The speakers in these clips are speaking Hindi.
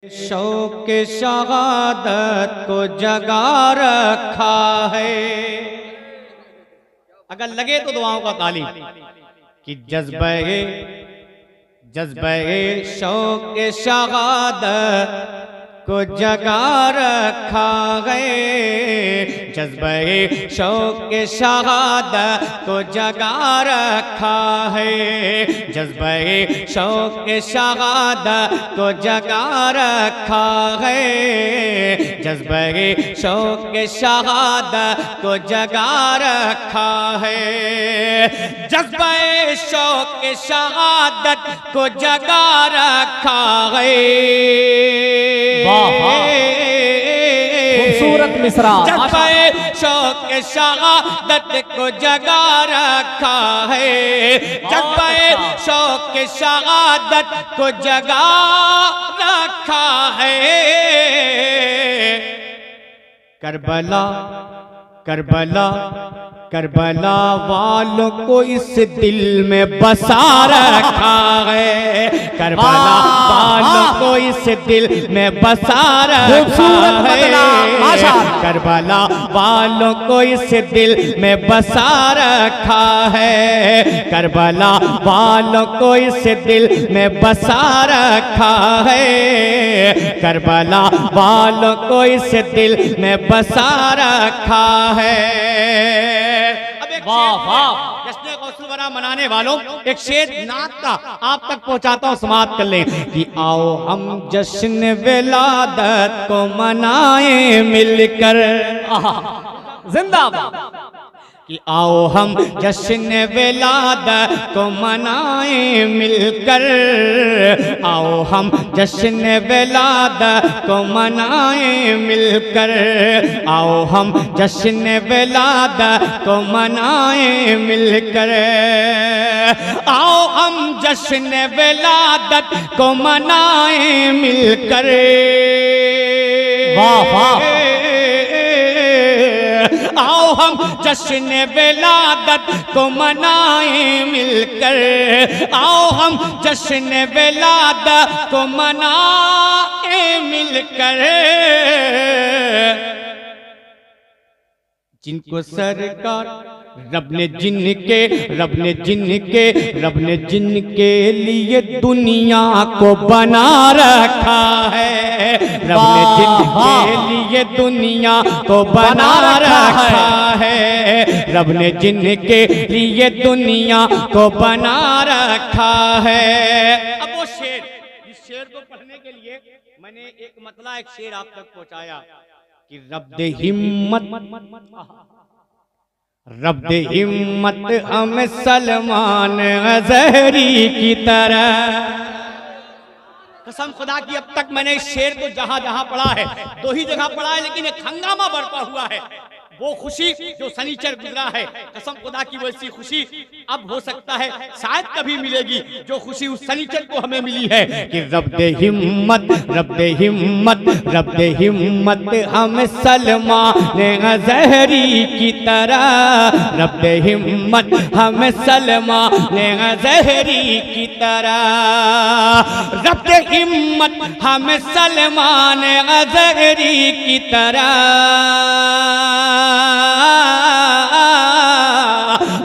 शौक शहादत को जगा रखा है। अगर लगे तो दुआओं का तालीम कि जज्बे शौक शहादत को जगा रखा है। जज्बे शौक शहादत को जगा रखा है। जज्बे शौक शहादत को जगा रखा है। जज्बे शौक शहादत को जगा रखा है। जज्बे शौक शहादत को जगा रखा है। खूबसूरत मिसरा। जज्बे शौक शहादत को जगा रखा है। जज्बे शौक शहादत को जगा रखा है। करबला करबला करबला वालों को इस दिल में बसा रखा है। करबला वालों को इस दिल में बसा रखा है। करबला वालों को इस दिल में बसा रखा है। करबला वालों को इस दिल में बसा रखा है। करबला वालों को इस दिल में बसा रखा है। वाह वाह, जश्न गौसुल वरा मनाने वालों एक शेर नात का आप तक पहुंचाता हूं, समाप्त कर लें कि आओ हम जश्न विलादत को मनाए मिलकर। जिंदाबाद। कि आओ हम जश्न विलादत को मनाए मिलकर। आओ हम जश्न विलादत को मनाए मिलकर। आओ हम जश्न विलादत को मनाए मिलकर। आओ हम जश्न विलादत को मनाए मिलकर। वाह वाह। आओ हम जश्न विलादत को मनाए मिलकर। आओ हम जश्न विलादत को मनाए मिलकर। जिनको सरकार रब ने जिनके लिए दुनिया को बना रखा है। रब ने जिनके लिए दुनिया को बना रखा है। रब ने जिनके लिए दुनिया को बना रखा है। अब वो शेर, इस शेर को पढ़ने के लिए मैंने एक मतला एक शेर आप तक पहुंचाया कि रब दे हिम्मत हम सलमान अज़हरी की तरह। कसम खुदा की अब तक मैंने इस शेर को जहां जहां पढ़ा है, दो ही जगह पढ़ा है, लेकिन एक हंगामा बरपा हुआ है। वो खुशी जो सनीचर गुजरा है, कसम खुदा की वैसी खुशी अब हो सकता है शायद कभी मिलेगी जो खुशी उस सनीचर को हमें मिली है कि रब दे हिम्मत हम सलमान अज़हरी की तरह। रब दे हिम्मत हम सलमान अज़हरी की तरह। रब दे हिम्मत हम सलमान अज़हरी की तरह।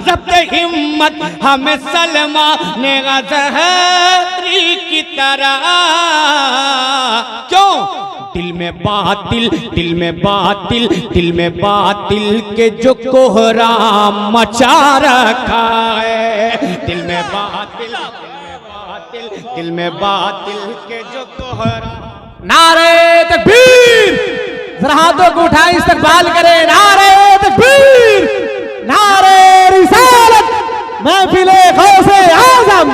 रब हिम्मत हमें सलमान अज़हरी की तरह। क्यों? दिल में बातिल के जो कोहराम मचा रखा है। दिल में बातिल के जो कोहराम। नारे तकबीर, जरा हाथों को उठाएं, इस्तकबाल करें। नारे तकबीर, नारे रिसालत, महफिले गौसे आज़म,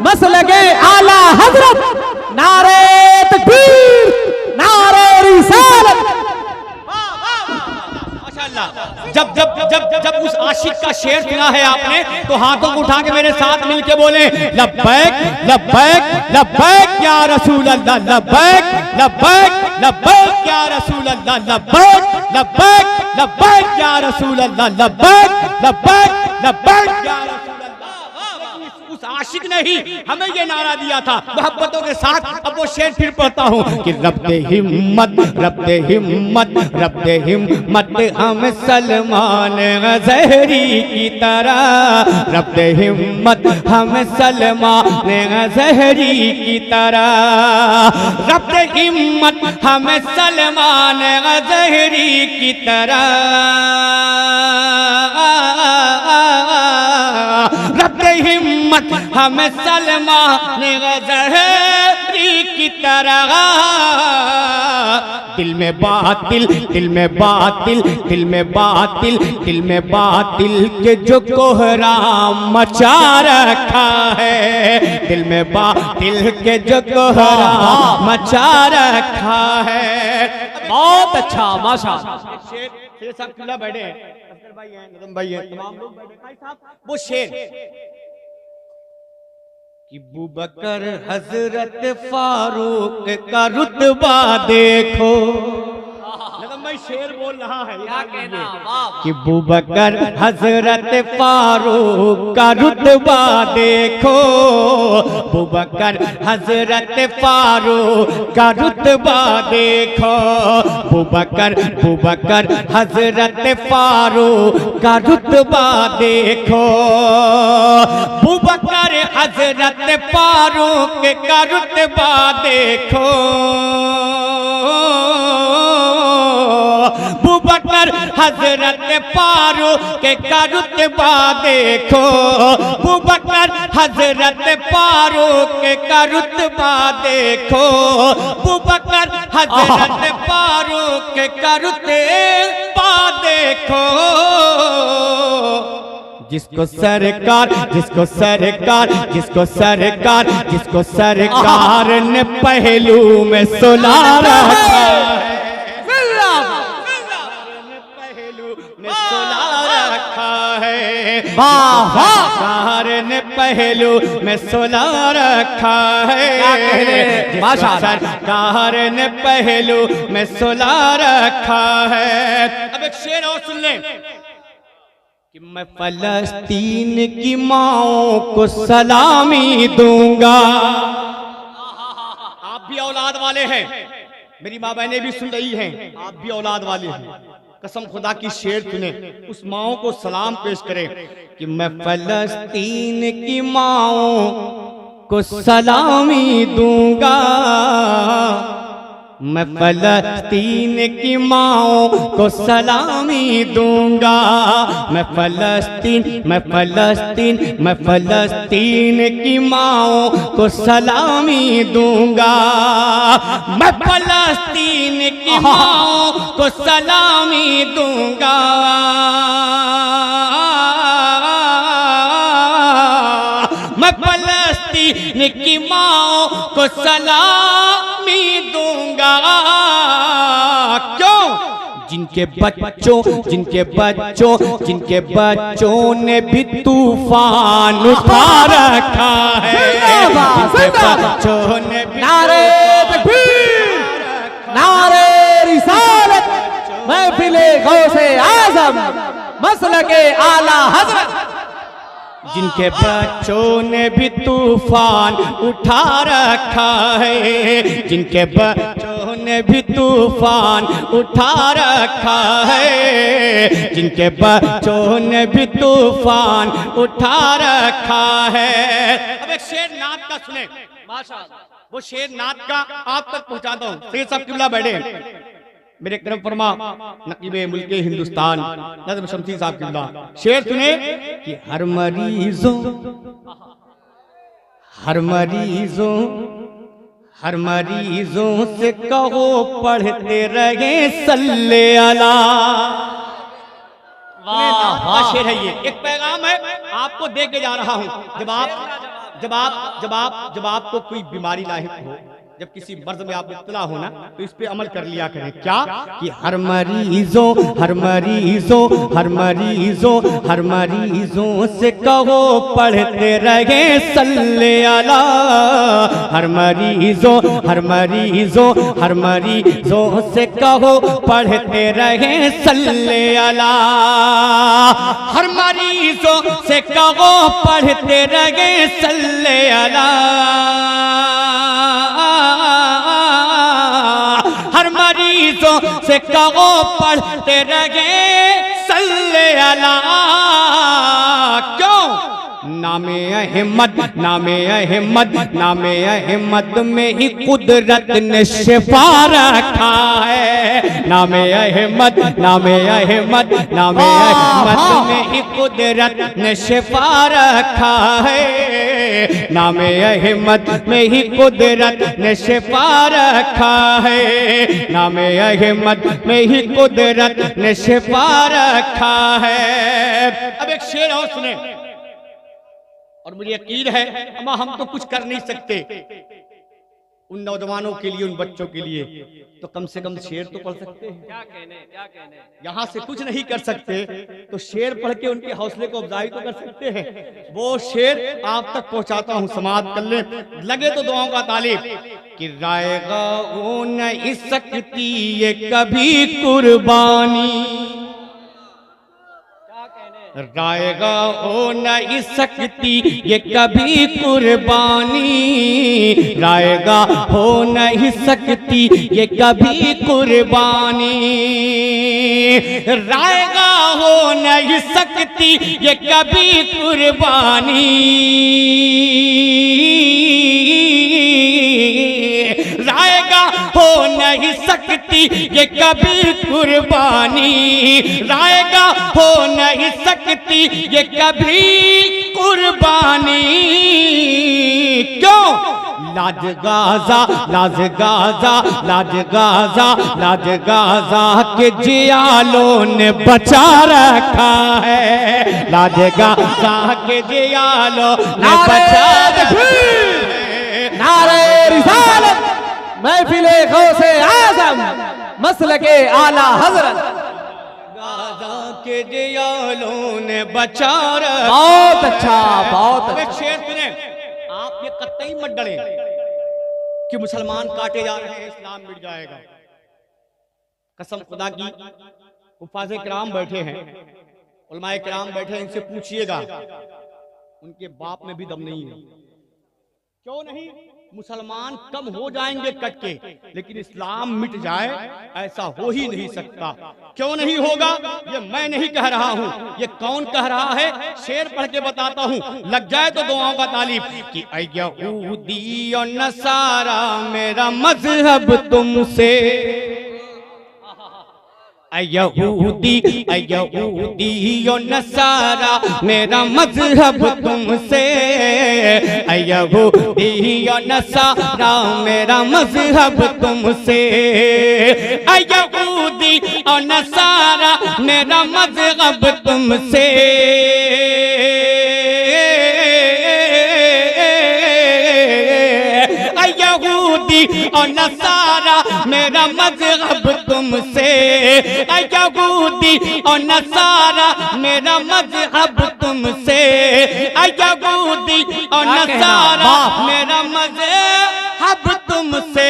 मसलके आला हज़रत। नारे तकबीर, नारे रिसालत। माशाअल्लाह। जब उस आशिक का शेर सुना है आपने तो हाथों को उठा के मेरे साथ मिलके बोले लब्बैक लब्बैक लब्बैक या रसूल अल्लाह। लब्बैक लब्बैक लब्बैक या रसूल अल्लाह। लब्बैक लब्बैक लब्बैक या रसूल अल्लाह। लब्बैक लब्बैक लब्बैक या रसूल अल्लाह। उस आशिक ने ही हमें ये नारा दिया था मोहब्बतों के साथ। अब वो शेर फिर पढ़ता हूँ कि रब्ते हिम्मत रब्ते हिम्मत रब्ते हिम्मत हम सलमान ज़हरी की तरह, रब्ते हिम्मत हम सलमान ज़हरी की तरह, रब्ते हिम्मत हम सलमान ज़हरी की तरह, रब्ते हिम्मत हम सलमान ज़हरी की तरह। दिल में बातिल दिल में बातिल दिल में बातिल दिल में बातिल के जो कोहराम मचा रखा है, दिल में बातिल के जो कोहराम मचा रखा है। बहुत अच्छा माशाअल्लाह। शेर साहब किला बैठे हैं, अफसर भाई हैं, नदम भाई हैं, तमाम लोग बैठे हैं। भाई साहब वो शेर कि बुबकर हजरत फारूक का रुतबा देखो, नदम भाई शेर बोल रहा है क्या कहना वाह। कि बुबकर हजरत फारूक का रुतबा देखो, बुबकर हजरत फारूक का रुतबा देखो, बुबकर बुबकर हजरत फारूक का रुतबा देखो, बुबकर हजरत फारूक का रुतबा देखो, बुबकर हजरत फारूक का रुतबा देखो, बुबकर हजरत फारूक का रुतबा देखो, बुबकर हजरत फारूक का रुतबा देखो। जिसको सरकार जिसको सरकार जिसको सरकार जिसको सरकार ने पहलू में सुला रखा है, सरकार ने पहलू में सुला रखा है, सरकार ने पहलू में सुला रखा है। अब एक शेर और सुन लें कि मैं फलस्तीन की माओं को सलामी दूंगा। आप भी औलाद वाले हैं, मेरी माँ बहनें भी सुन रही हैं, आप भी औलाद वाले हैं। कसम खुदा की शेर सुने, उस माओं को सलाम पेश करें कि मैं फलस्तीन की माओं को सलामी दूंगा, मैं फलस्तीन की माओं को सलामी दूंगा, मैं फलस्तीन की माओं को सलामी दूंगा, मैं फलस्तीन की माओं को सलामी दूंगा, मैं फलस्तीन की माओं को सलामी दूंगा। क्यों? जिनके बच्चों ने भी तूफान उठा रखा है, जिनके बच्चों ने भी नारे तकबीर, नारे रिसालत, महफिले गौसे आज़म, मसलके आला हज़रत। जिनके बच्चों ने भी तूफान उठा रखा है, जिनके बच्चों ने भी तूफान उठा रखा है, जिनके बच्चों ने भी तूफान उठा रखा है। अब एक शेर नात का सुने, माशाअल्लाह, वो शेर नात का आप तक पहुंचाता हूँ। सैयद साहब किबला बैठे मेरे करम फरमा नकीबे मुल्के हिंदुस्तान नज़म शमसी साहब किबला, शेर सुने कि हर मरीजों से कहो पढ़ते रहे सल्ले अला। वाह, शेर है ये, एक पैगाम है आपको दे के जा रहा हूं। जब आपको कोई बीमारी लाहिक हो, जब किसी मर्ज में आप इब्तला हो ना तो इस पे अमल कर लिया करें। क्या कि हर मरीजों से कहो पढ़ते रहे सल्ले अला। हर मरीजों से कहो पढ़ते रहे सल्ले अला। हर मरीजों से कहो पढ़ते रहे सल्ले अला। हर मरीजों से कहो पढ़ते रहे सल्ले अला। क्यों? नामे अहमद में ही कुदरत ने शिफा रखा है। नामे अहमद में ही कुदरत ने शिफा रखा है। नामे अहमद में ही कुदरत ने शिफा रखा है। नामे अहमद में ही कुदरत ने शिफा रखा है। अब एक शेर और सुने, और मुझे यकीन है अम्मा हम तो कुछ कर नहीं सकते उन नौजवानों के लिए, उन बच्चों के लिए, तो कम से कम शेर तो पढ़ सकते हैं। क्या कहने यहाँ से कुछ नहीं कर सकते तो शेर पढ़ के उनके हौसले को अफजाई तो कर सकते हैं। वो शेर आप तक पहुंचाता हूं, समाप्त कर ले। लगे तो दुआओं का तालिब कि रायगा वो नहीं सकती ये कभी कुर्बानी। रायगा हो नहीं सकती ये कभी कुर्बानी। रायगा हो नहीं सकती ये कभी कुर्बानी। रायगा हो नहीं सकती ये कभी कुर्बानी। रायगा हो नहीं सकती ये कभी कुर्बानी। रायगा हो नहीं सकती ये कभी कुर्बानी। क्यों? लाज गाजा के जियालों ने बचा रखा है। लाज गाजा के जियालों ने बचा रखा है। नारे रिसालत महफिले गौसे आज़म मसलके आला हजरत। गाजा के जियालों ने बचा रखा। बहुत अच्छा, बहुत अच्छा। शेर सुने आप, ये कतई मत डरे कि मुसलमान काटे जा रहे हैं, इस्लाम मिट जाएगा। कसम खुदा की, हुफ़ाज़े किराम बैठे हैं, उलमाए किराम बैठे हैं, इनसे पूछिएगा उनके बाप में भी दम नहीं है। क्यों नहीं? मुसलमान कम हो जाएंगे कट के, लेकिन इस्लाम मिट जाए ऐसा हो ही नहीं सकता। क्यों नहीं होगा? ये मैं नहीं कह रहा हूँ, ये कौन कह रहा है? शेर पढ़ के बताता हूँ, लग जाए तो दुआओं का तालीब कि यहूदी और नसारा मेरा मजहब तुमसे। यहूदी और नसारा मेरा मजहब तुमसे। यहूदी और नसारा मेरा मजहब तुमसे। यहूदी और नसारा मेरा मजहब तुमसे। यहूदी और नसारा मेरा मजहब तुमसे। यहूदी और नसारा मेरा मजहब तुमसे। यहूदी और नसारा मेरा मजहब तुमसे।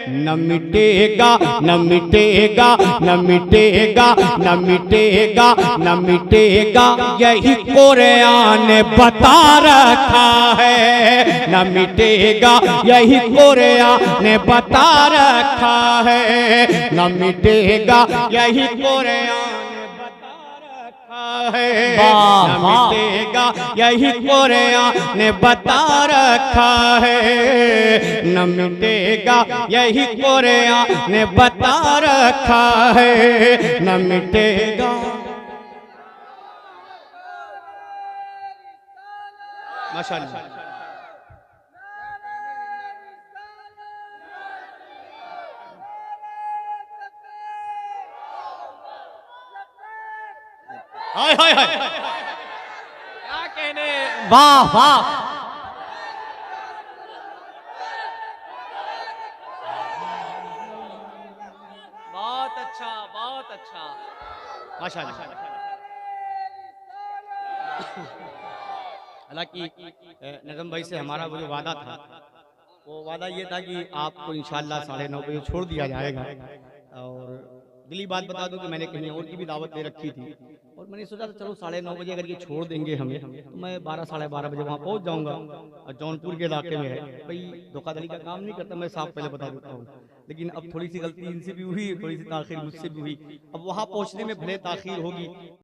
न मिटेगा न मिटेगा न मिटेगा न मिटेगा न मिटेगा, यही कुरान बता रखा है। न मिटेगा यही कुरान बता रखा है। न मिटेगा यही कुरान है। न मिटेगा यही कुरान बता रखा है। न मिटेगा यही कुरान बता रखा है। न मिटेगा। माशाअल्लाह। हाय हाय हाय, क्या कहने। वाह वाह। अच्छा, बहुत अच्छा। माशाअल्लाह। हालांकि नज़म भाई से हमारा वो जो वादा था, वो वादा ये था कि आपको इंशाअल्लाह 9:30 बजे छोड़ दिया जाएगा। और दिली बात बता दूं कि मैंने कहीं और की भी दावत दे रखी थी, और मैंने सोचा था चलो 9:30 बजे अगर ये छोड़ देंगे हमें तो मैं 12 साढ़े 12 बजे वहाँ पहुँच जाऊँगा। और जौनपुर के इलाके में है भाई, धोखाधड़ी का काम नहीं करता, मैं साफ पहले बता देता हूँ। लेकिन अब थोड़ी सी गलती इनसे भी हुई, थोड़ी सी ताखिर मुझसे भी हुई। अब वहाँ पहुँचने में भले ताखिर होगी,